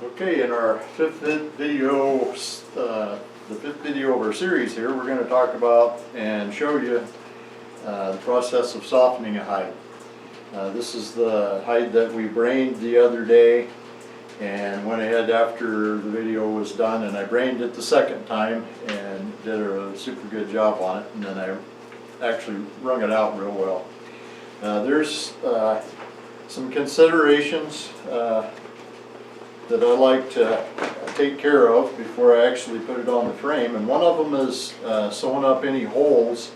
Okay, in our fifth video, the fifth video of our series here, we're going to talk about and show you the process of softening a hide. This is the hide that we brained the other day, and went ahead after the video was done and I brained it the second time and did a super good job on it, and then I actually wrung it out real well. There's some considerations that I like to take care of before I actually put it on the frame, and one of them is sewing up any holes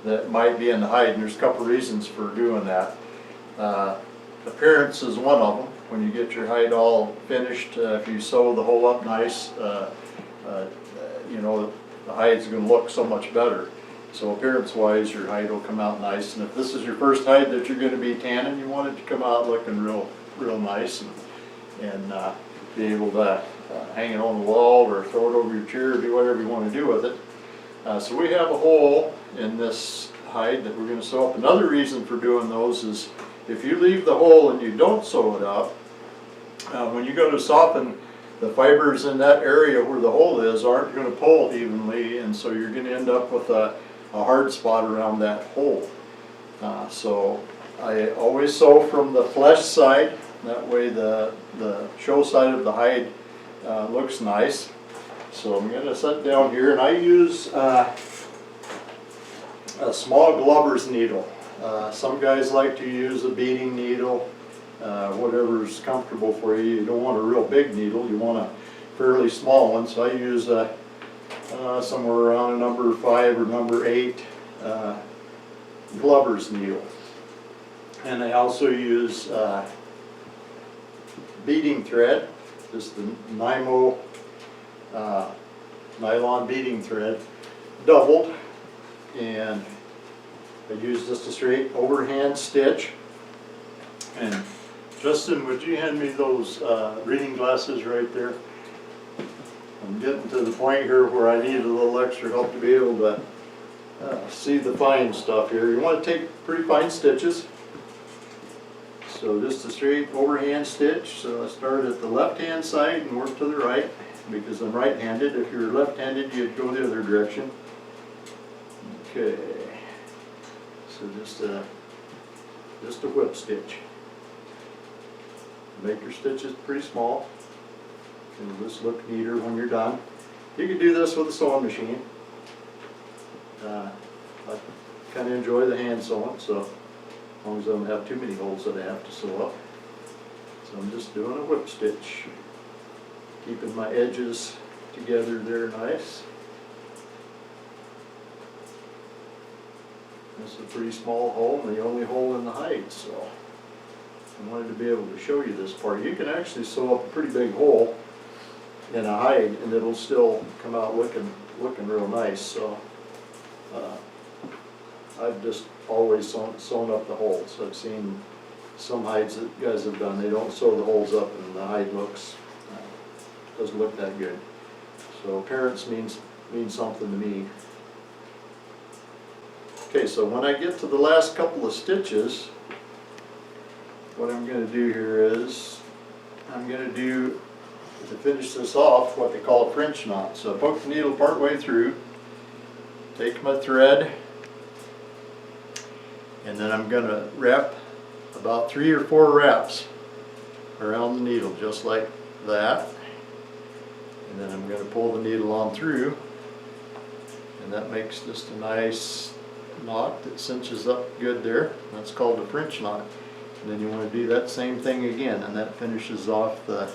that might be in the hide, and there's a couple reasons for doing that. Appearance is one of them. When you get your hide all finished, if you sew the hole up nice, you know, the hide's going to look so much better. So appearance wise, your hide will come out nice, and if this is your first hide that you're going to be tanning, you want it to come out looking real nice, and be able to hang it on the wall or throw it over your chair or do whatever you want to do with it. So we have a hole in this hide that we're going to sew up. Another reason for doing those is if you leave the hole and you don't sew it up, when you go to soften, the fibers in that area where the hole is aren't going to pull evenly, and so you're going to end up with a hard spot around that hole. So I always sew from the flesh side. That way the show side of the hide looks nice. So I'm going to set down here, and I use a small Glover's needle. Some guys like to use a beading needle, whatever's comfortable for you. You don't want a real big needle, you want a fairly small one. So I use somewhere around a number 5 or number 8 Glover's needle. And I also use beading thread, just the Nymo nylon beading thread, doubled, and I use just a straight overhand stitch. And Justin, would you hand me those reading glasses right there? I'm getting to the point here where I need a little extra help to be able to see the fine stuff here. You want to take pretty fine stitches. So just a straight overhand stitch. So I start at the left hand side and work to the right, because I'm right-handed. If you're left-handed, you'd go the other direction. Okay. So just a whip stitch. Make your stitches pretty small. It'll just look neater when you're done. You can do this with a sewing machine. I kind of enjoy the hand sewing, so as long as I don't have too many holes that I have to sew up. So I'm just doing a whip stitch, keeping my edges together there nice. This is a pretty small hole, and the only hole in the hide, so I wanted to be able to show you this part. You can actually sew up a pretty big hole in a hide, and it'll still come out looking real nice. So I've just always sewn up the holes. I've seen some hides that guys have done, they don't sew the holes up, and the hide doesn't look that good. So appearance means something to me. Okay, so when I get to the last couple of stitches, what I'm going to do here is I'm going to do, to finish this off, what they call a French knot. So I poke the needle part way through, take my thread, and then I'm going to wrap about 3 or 4 wraps around the needle, just like that. And then I'm going to pull the needle on through, and that makes just a nice knot that cinches up good there. That's called a French knot. And then you want to do that same thing again, and that finishes off the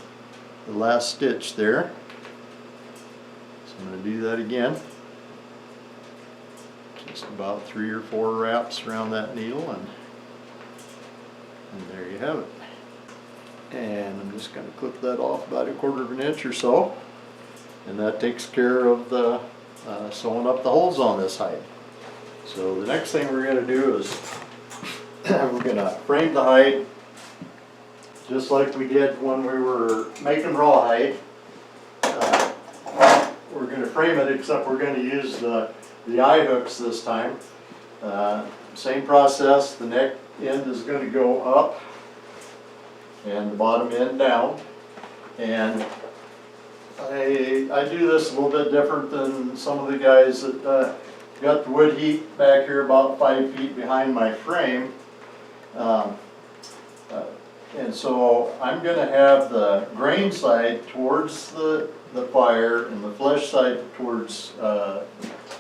last stitch there. So I'm going to do that again. Just about 3 or 4 wraps around that needle, and there you have it. And I'm just going to clip that off about 1/4 of an inch or so, and that takes care of the sewing up the holes on this hide. So the next thing we're going to do is we're going to frame the hide just like we did when we were making rawhide. We're going to frame it, except we're going to use the eye hooks this time. Same process. The neck end is going to go up and the bottom end down. And I do this a little bit different than some of the guys that got the wood heap back here about 5 feet behind my frame. And so I'm going to have the grain side towards the fire and the flesh side towards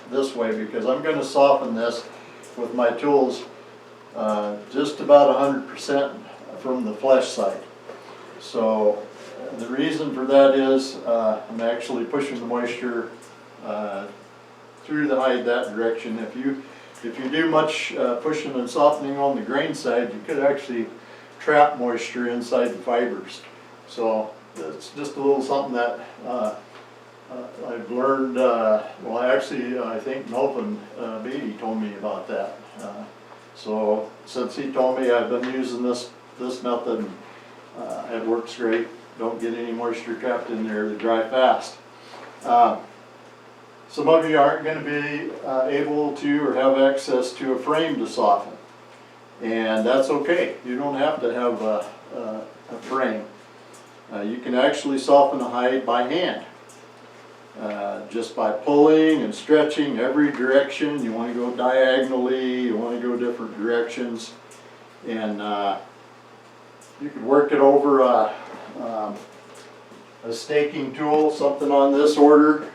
this way, because I'm going to soften this with my tools just about 100% from the flesh side. So the reason for that is I'm actually pushing the moisture through the hide that direction. If you do much pushing and softening on the grain side, you could actually trap moisture inside the fibers. So it's just a little something that I've learned. Well, actually, I think Melvin Beatty told me about that. So since he told me, I've been using this method. It works great. Don't get any moisture trapped in there. They dry fast. Some of you aren't going to be able to or have access to a frame to soften, and that's okay. You don't have to have a frame. You can actually soften a hide by hand, just by pulling and stretching every direction. You want to go diagonally, you want to go different directions, and you could work it over a staking tool, something on this order.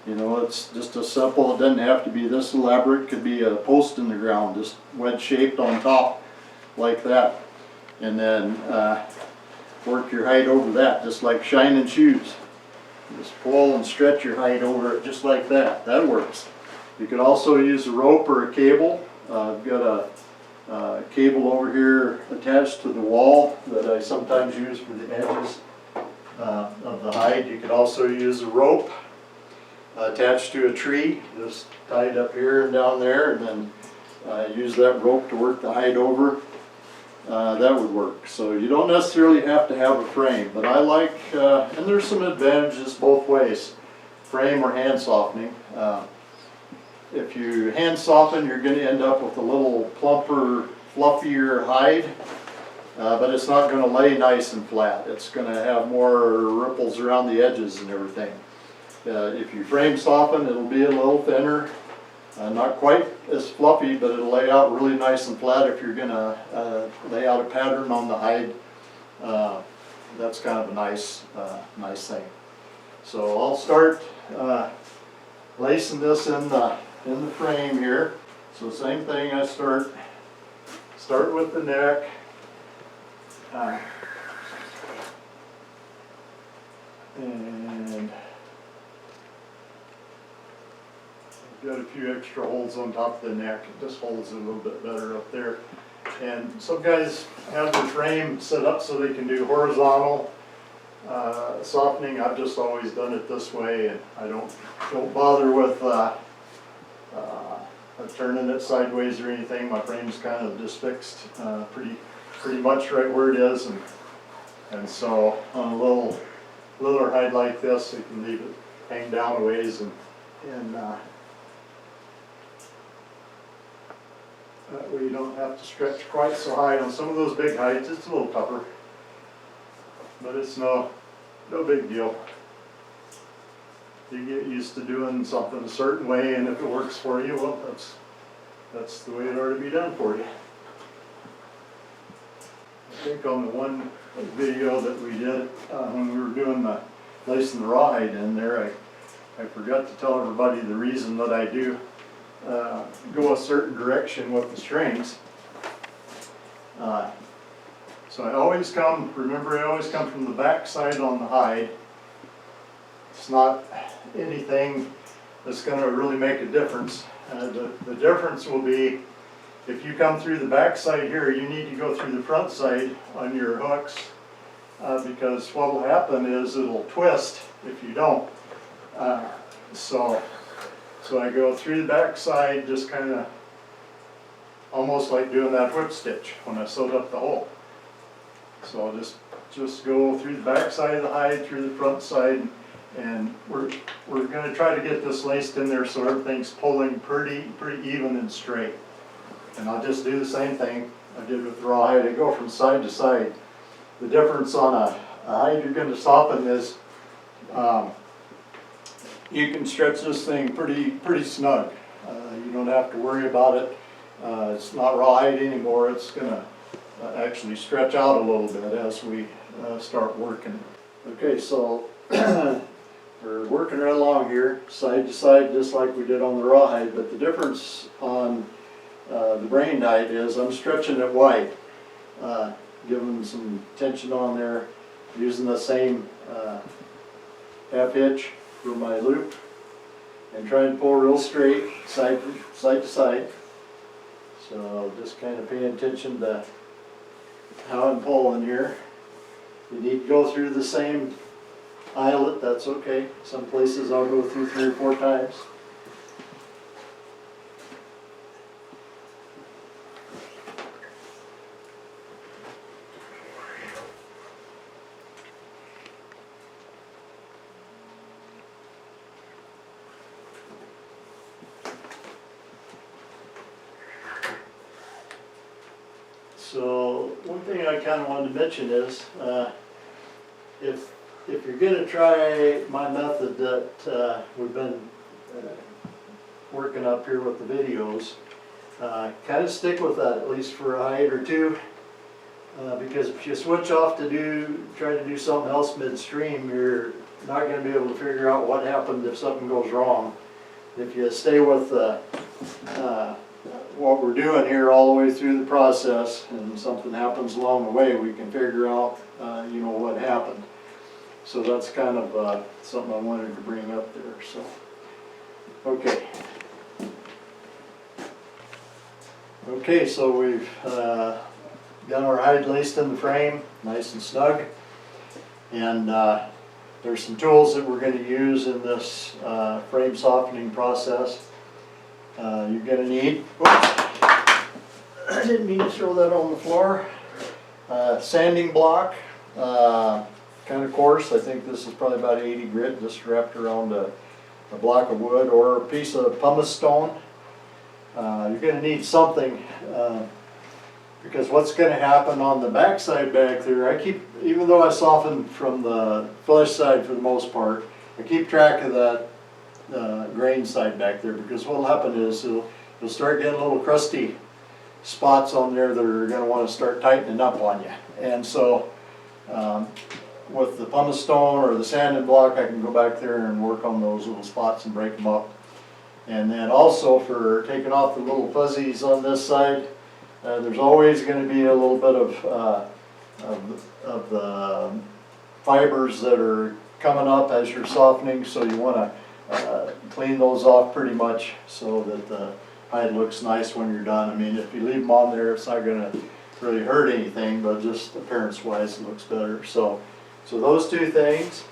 You know, it's just a simple, it doesn't have to be this elaborate. It could be a post in the ground, just wedge shaped on top like that. And then work your hide over that, just like shining shoes. Just pull and stretch your hide over it just like that. That works. You could also use a rope or a cable. I've got a cable over here attached to the wall that I sometimes use for the edges of the hide. You could also use a rope attached to a tree, just tied up here and down there, and then use that rope to work the hide over. That would work. So you don't necessarily have to have a frame, but I like, and there's some advantages both ways, frame or hand softening. If you hand soften, you're going to end up with a little plumper, fluffier hide, but it's not going to lay nice and flat. It's going to have more ripples around the edges and everything. If you frame soften, it'll be a little thinner, not quite as fluffy, but it'll lay out really nice and flat if you're going to lay out a pattern on the hide. That's kind of a nice thing. So I'll start lacing this in the frame here. So same thing, I start with the neck. And I've got a few extra holes on top of the neck. It just holds it a little bit better up there. And some guys have their frame set up so they can do horizontal softening. I've just always done it this way, and I don't bother with turning it sideways or anything. My frame's kind of just fixed pretty much right where it is, and so on a littler hide like this, you can leave it hang down a ways, and that way you don't have to stretch quite so high. On some of those big hides, it's a little tougher, but it's no big deal. You get used to doing something a certain way, and if it works for you, well, that's the way it ought to be done for you. I think on the one video that we did when we were doing the lacing the rawhide in there, I forgot to tell everybody the reason that I do go a certain direction with the strings. So I always come from the back side on the hide. It's not anything that's going to really make a difference. The difference will be if you come through the back side here, you need to go through the front side on your hooks, because what will happen is it'll twist if you don't. So I go through the back side, just kind of almost like doing that whip stitch when I sewed up the hole. So I'll just go through the back side of the hide, through the front side, and we're going to try to get this laced in there so everything's pulling pretty even and straight. And I'll just do the same thing I did with the rawhide. I go from side to side. The difference on hide you're going to soften is, you can stretch this thing pretty snug. You don't have to worry about it. It's not rawhide anymore. It's going to actually stretch out a little bit as we start working. Okay, so we're working right along here, side to side, just like we did on the rawhide, but the difference on the brain hide is I'm stretching it wide, giving some tension on there, using the same half hitch for my loop, and trying to pull real straight, side to side. So just kind of paying attention to how I'm pulling here. You need to go through the same eyelet, that's okay. Some places I'll go through 3 or 4 times. So one thing I kind of wanted to mention is, if you're going to try my method that we've been working up here with the videos, kind of stick with that at least for a hide or two, because if you switch off to try to do something else midstream, you're not going to be able to figure out what happened if something goes wrong. If you stay with what we're doing here all the way through the process, and something happens along the way, we can figure out you know, what happened. So that's kind of something I wanted to bring up there. So okay, so we've got our hide laced in the frame nice and snug, and there's some tools that we're going to use in this frame softening process. You're going to need, oops, I didn't mean to throw that on the floor, sanding block, kind of coarse. I think this is probably about 80 grit, just wrapped around a block of wood or a piece of pumice stone. You're going to need something, because what's going to happen on the back side back there, even though I soften from the flesh side for the most part, I keep track of that grain side back there, because what will happen is you'll start getting little crusty spots on there that are going to want to start tightening up on you. And so with the pumice stone or the sanding block, I can go back there and work on those little spots and break them up. And then also for taking off the little fuzzies on this side, there's always going to be a little bit of the fibers that are coming up as you're softening, so you want to clean those off pretty much so that the hide looks nice when you're done. I mean, if you leave them on there, it's not going to really hurt anything, but just appearance wise it looks better. So those two things,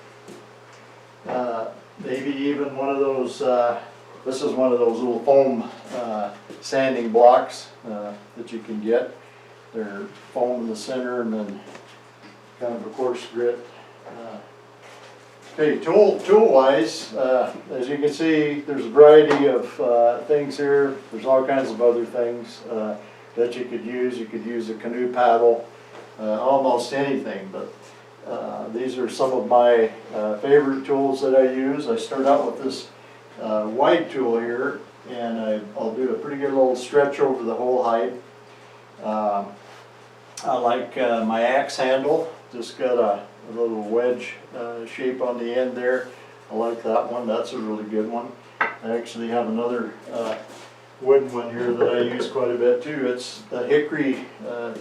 maybe even one of those, this is one of those little foam sanding blocks that you can get. They're foam in the center and then kind of a coarse grit. Okay, tool wise, as you can see, there's a variety of things here. There's all kinds of other things that you could use. You could use a canoe paddle, almost anything, but these are some of my favorite tools that I use. I start out with this wide tool here, and I'll do a pretty good little stretch over the whole hide. I like my axe handle, just got a little wedge shape on the end there. I like that one, that's a really good one. I actually have another wooden one here that I use quite a bit too. It's a hickory,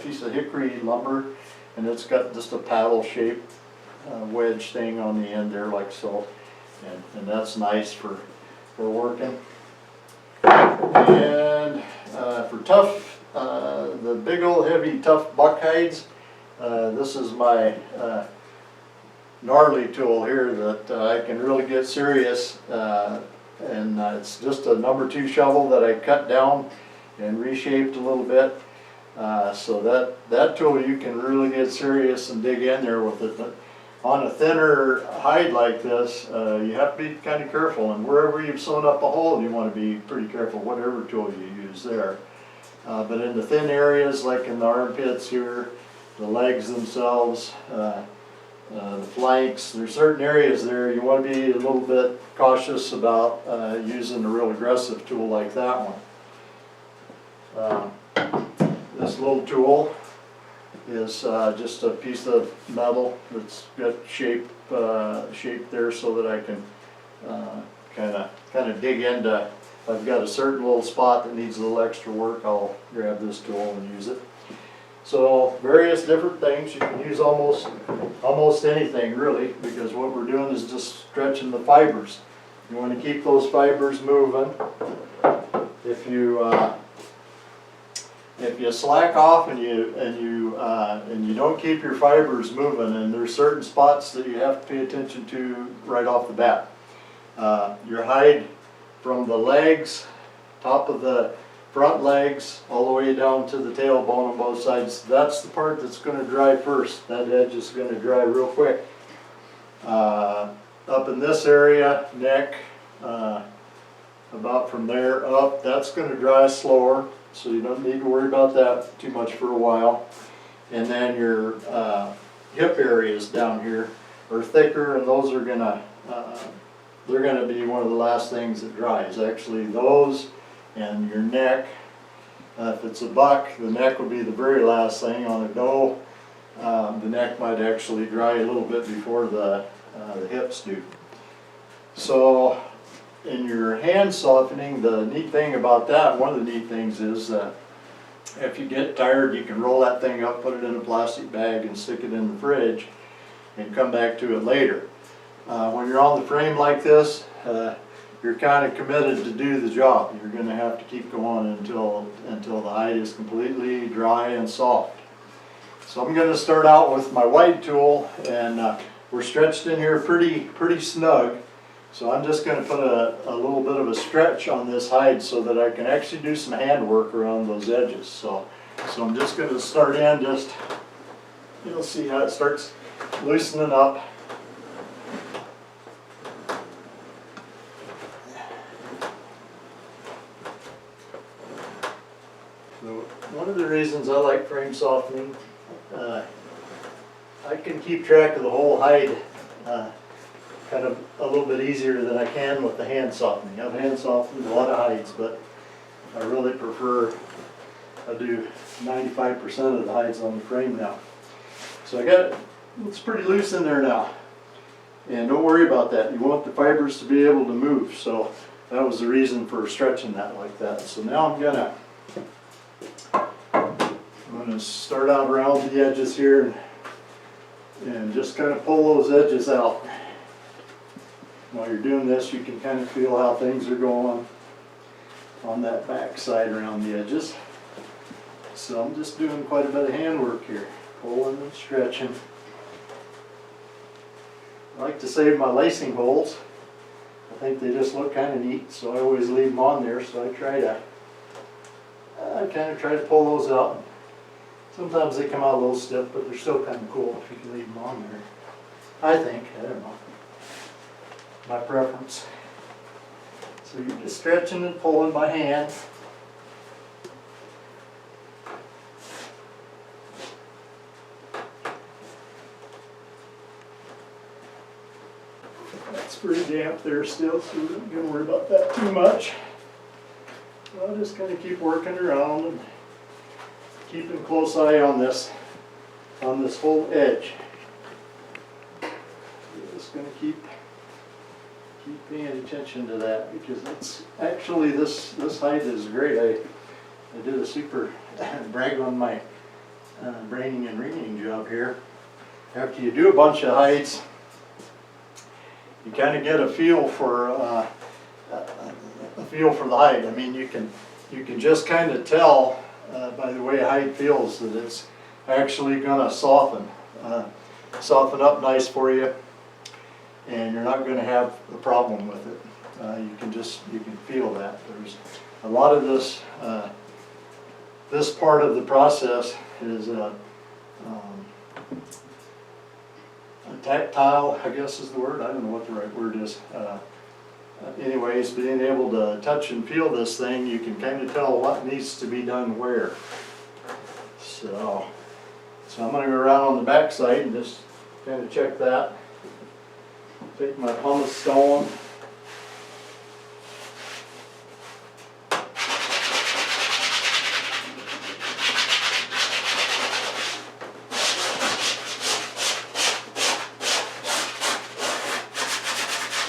piece of hickory lumber, and it's got just a paddle shape wedge thing on the end there like so, and that's nice for working. And for tough, the big old heavy tough buck hides, this is my gnarly tool here that I can really get serious, and it's just a number 2 shovel that I cut down and reshaped a little bit, so that tool you can really get serious and dig in there with it. But on a thinner hide like this, you have to be kind of careful, and wherever you've sewn up a hole you want to be pretty careful whatever tool you use there. But in the thin areas like in the armpits here, the legs themselves, the flanks. There's certain areas there you want to be a little bit cautious about using a real aggressive tool like that one. This little tool is just a piece of metal that's got shape there so that I can kind of dig into. If I've got a certain little spot that needs a little extra work, I'll grab this tool and use it. So various different things. You can use almost anything really, because what we're doing is just stretching the fibers. You want to keep those fibers moving. If you slack off and you don't keep your fibers moving, and there's certain spots that you have to pay attention to right off the bat. Your hide from the legs, top of the front legs, all the way down to the tailbone on both sides. That's the part that's going to dry first. That edge is going to dry real quick. Up in this area, neck, about from there up, that's going to dry slower, so you don't need to worry about that too much for a while. And then your hip areas down here are thicker, and those are going to they're going to be one of the last things that dries. Actually, those and your neck. If it's a buck, the neck will be the very last thing. On a doe, the neck might actually dry a little bit before the hips do. So in your hand softening, the neat thing about that, one of the neat things is that if you get tired, you can roll that thing up, put it in a plastic bag and stick it in the fridge and come back to it later. When you're on the frame like this, you're kind of committed to do the job. You're going to have to keep going until the hide is completely dry and soft. So I'm going to start out with my wide tool, and we're stretched in here pretty snug. So I'm just going to put a little bit of a stretch on this hide so that I can actually do some hand work around those edges. So I'm just going to start in, you'll see how it starts loosening up. One of the reasons I like frame softening, I can keep track of the whole hide kind of a little bit easier than I can with the hand softening. I've hand softened a lot of hides, but I really prefer, I do 95% of the hides on the frame now. So I got it, it's pretty loose in there now. And don't worry about that. You want the fibers to be able to move. So that was the reason for stretching that like that. So now I'm going to start out around the edges here and just kind of pull those edges out. While you're doing this, you can kind of feel how things are going on that back side around the edges. So I'm just doing quite a bit of hand work here, pulling and stretching. I like to save my lacing holes. I think they just look kind of neat, so I always leave them on there. So I kind of try to pull those out. Sometimes they come out a little stiff, but they're still kind of cool if you can leave them on there. I think, I don't know, my preference. So you're just stretching and pulling by hand. That's pretty damp there still, so we're not going to worry about that too much. I'll just kind of keep working around and keeping a close eye on this whole edge. I'm just going to keep paying attention to that, because it's actually this hide is great. I did a super brag on my braining and ringing job here. After you do a bunch of hides, you kind of get a feel for the hide. I mean, you can just kind of tell by the way a hide feels that it's actually going to soften up nice for you, and you're not going to have a problem with it. You can feel that. There's a lot of this part of the process is tactile, I guess is the word. I don't know what the right word is. Anyways, being able to touch and feel this thing, you can kind of tell what needs to be done where. So I'm going to go around on the back side and just kind of check that. Take my pumice stone.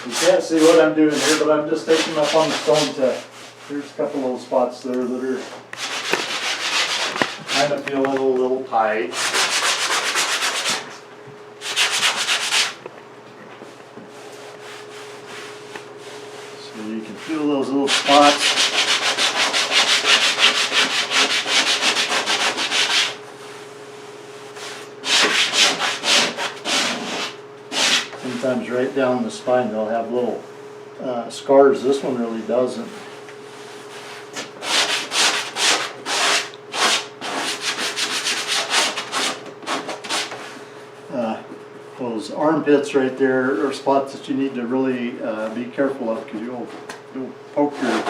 You can't see what I'm doing here, but I'm just taking my pumice stone to, there's a couple little spots there that are kind of feeling a little tight. So you can feel those little spots. Sometimes right down the spine they'll have little scars. This one really doesn't. Those armpits right there are spots that you need to really be careful of, because you'll poke your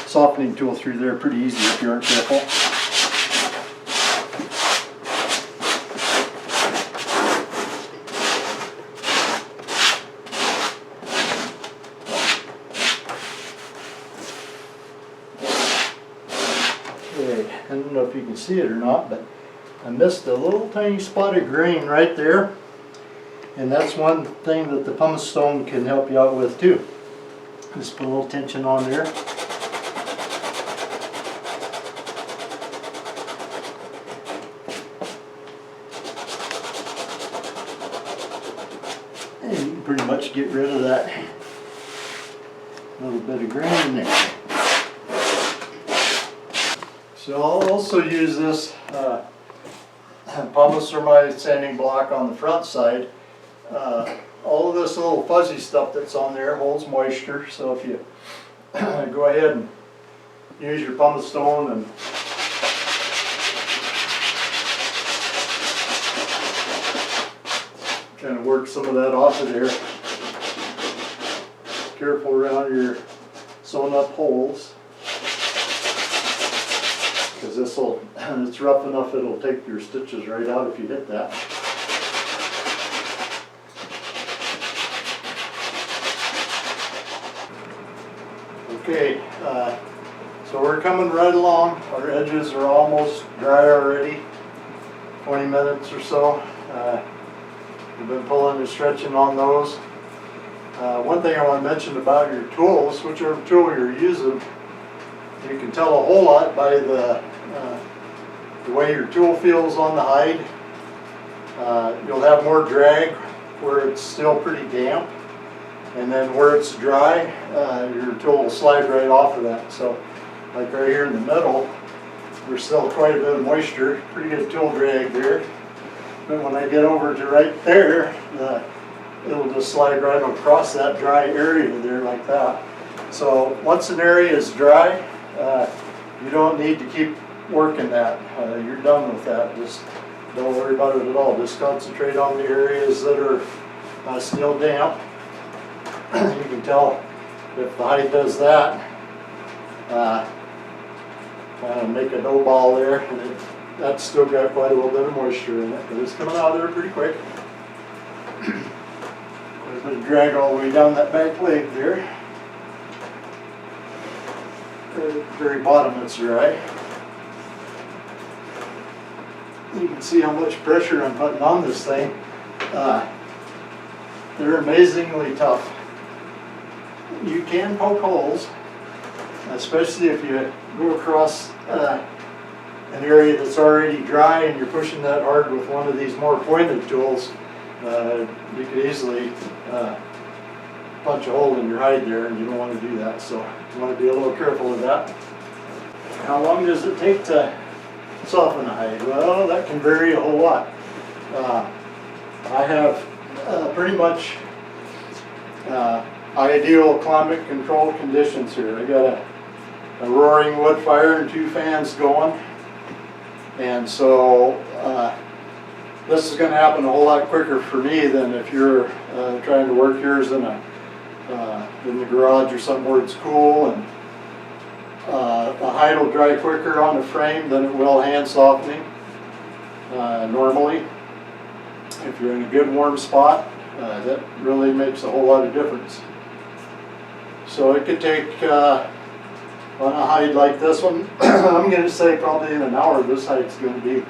softening tool through there pretty easy if you aren't careful. Okay, I don't know if you can see it or not, but I missed a little tiny spot of grain right there. And that's one thing that the pumice stone can help you out with too. Just put a little tension on there. And you can pretty much get rid of that little bit of grain in there. So I'll also use this pumice or my sanding block on the front side. All of this little fuzzy stuff that's on there holds moisture, so if you go ahead and use your pumice stone and kind of work some of that off of there. Careful around your sewn up holes, because this will, it's rough enough it'll take your stitches right out if you hit that. Okay, so we're coming right along. Our edges are almost dry already, 20 minutes or so. We've been pulling and stretching on those. One thing I want to mention about your tools, whichever tool you're using, you can tell a whole lot by the way your tool feels on the hide. You'll have more drag where it's still pretty damp. And then where it's dry, your tool will slide right off of that. So, like right here in the middle, there's still quite a bit of moisture, pretty good tool drag there. But when I get over to right there, it'll just slide right across that dry area there like that. So once an area is dry, you don't need to keep working that. You're done with that. Just don't worry about it at all. Just concentrate on the areas that are still damp. You can tell if the hide does that, kind of make a dough ball there, and that's still got quite a little bit of moisture in it, but it's coming out of there pretty quick. Quite a bit of drag all the way down that back leg there. Right at the very bottom it's dry. You can see how much pressure I'm putting on this thing. They're amazingly tough. You can poke holes, especially if you go across an area that's already dry and you're pushing that hard with one of these more pointed tools. You could easily punch a hole in your hide there, and you don't want to do that, so you want to be a little careful of that. How long does it take to soften a hide? Well, that can vary a whole lot. I have pretty much ideal climate control conditions here. I got a roaring wood fire and 2 fans going, and so this is going to happen a whole lot quicker for me than if you're trying to work yours in the garage or somewhere where it's cool. And the hide will dry quicker on the frame than it will hand softening normally. If you're in a good warm spot, that really makes a whole lot of difference. So it could take, on a hide like this one, I'm going to say probably in an hour, this hide's going to be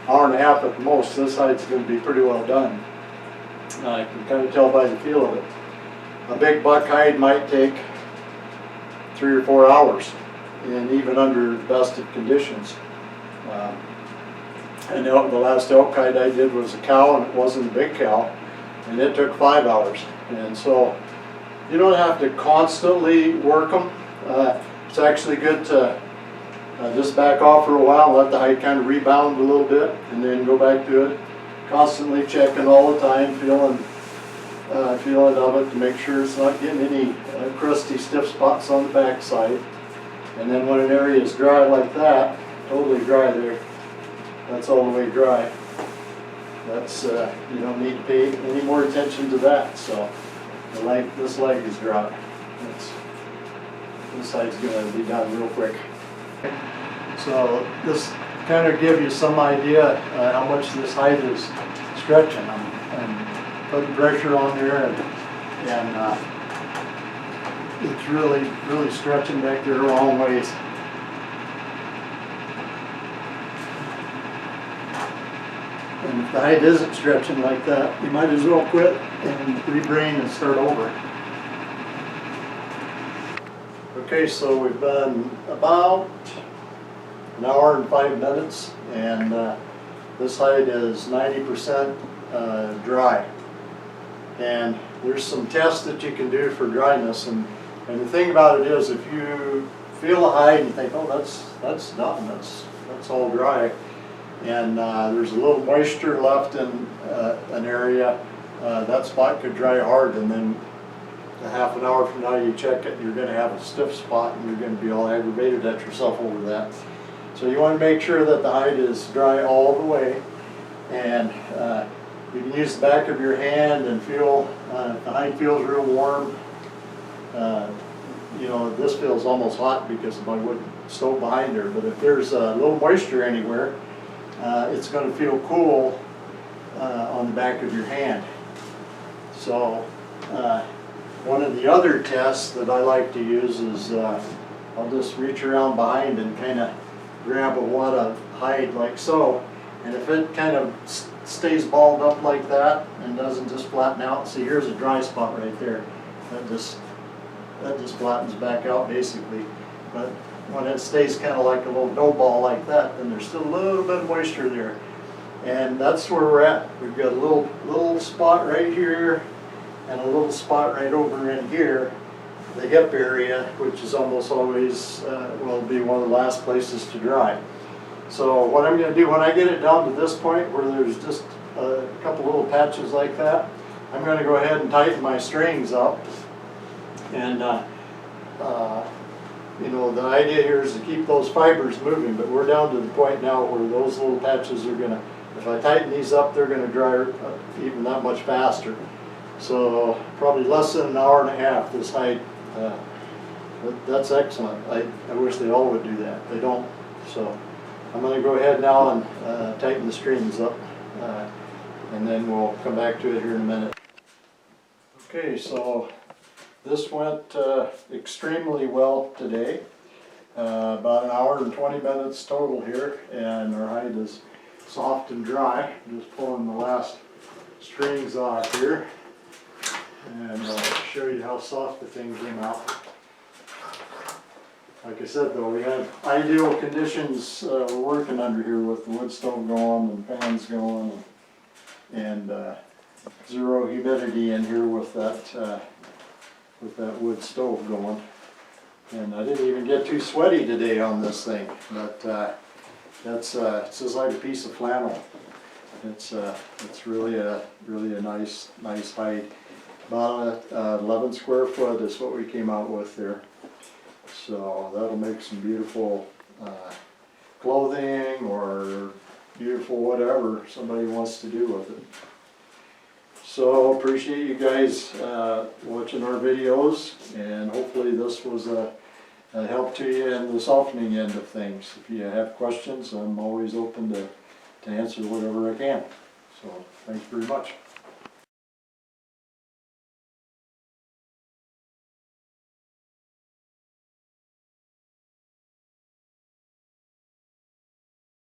hour and a half at the most. This hide's going to be pretty well done. I can kind of tell by the feel of it. A big buck hide might take 3 or 4 hours, and even under the best of conditions. And the last elk hide I did was a cow, and it wasn't a big cow, and it took 5 hours. And so you don't have to constantly work them. It's actually good to just back off for a while, let the hide kind of rebound a little bit, and then go back to it. Constantly checking all the time, feeling of it to make sure it's not getting any crusty, stiff spots on the back side. And then when an area is dry like that, totally dry there, that's all the way dry. That's you don't need to pay any more attention to that. So this leg is dry. This side's going to be done real quick. So this kind of give you some idea how much this hide is stretching. I'm putting pressure on there, and it's really stretching back there a long ways. And if the hide isn't stretching like that, you might as well quit and rebrain and start over. Okay, so we've done about an hour and 5 minutes, and this hide is 90% dry. And there's some tests that you can do for dryness, and the thing about it is, if you feel a hide and think, oh, that's done, that's all dry, and there's a little moisture left in an area, that spot could dry hard, and then a half an hour from now you check it, you're going to have a stiff spot, and you're going to be all aggravated at yourself over that. So you want to make sure that the hide is dry all the way, and you can use the back of your hand and feel, if the hide feels real warm, you know, this feels almost hot because of my wood stove behind there, but if there's a little moisture anywhere, it's going to feel cool on the back of your hand. So one of the other tests that I like to use is I'll just reach around behind and kind of grab a wad of hide like so, and if it kind of stays balled up like that and doesn't just flatten out, see, here's a dry spot right there, that just flattens back out basically. But when it stays kind of like a little dough ball like that, then there's still a little bit of moisture there, and that's where we're at. We've got a little spot right here and a little spot right over in here, the hip area, which is almost always will be one of the last places to dry. So what I'm going to do when I get it down to this point where there's just a couple little patches like that, I'm going to go ahead and tighten my strings up. And you know, the idea here is to keep those fibers moving, but we're down to the point now where those little patches are going to, if I tighten these up, they're going to dry even that much faster. So probably less than an hour and a half this hide. That's excellent. I wish they all would do that. They don't. So I'm going to go ahead now and tighten the strings up, and then we'll come back to it here in a minute. Okay, so this went extremely well today. About an hour and 20 minutes total here, and our hide is soft and dry. I'm just pulling the last strings off here, and I'll show you how soft the thing came out. Like I said though, we have ideal conditions we're working under here with the wood stove going and fans going, and zero humidity in here with that wood stove going. And I didn't even get too sweaty today on this thing, but it's just like a piece of flannel. It's really a nice hide. About 11 square foot is what we came out with there. So that'll make some beautiful clothing or beautiful whatever somebody wants to do with it. So appreciate you guys watching our videos, and hopefully this was a help to you in the softening end of things. If you have questions, I'm always open to answer whatever I can. So, thanks very much.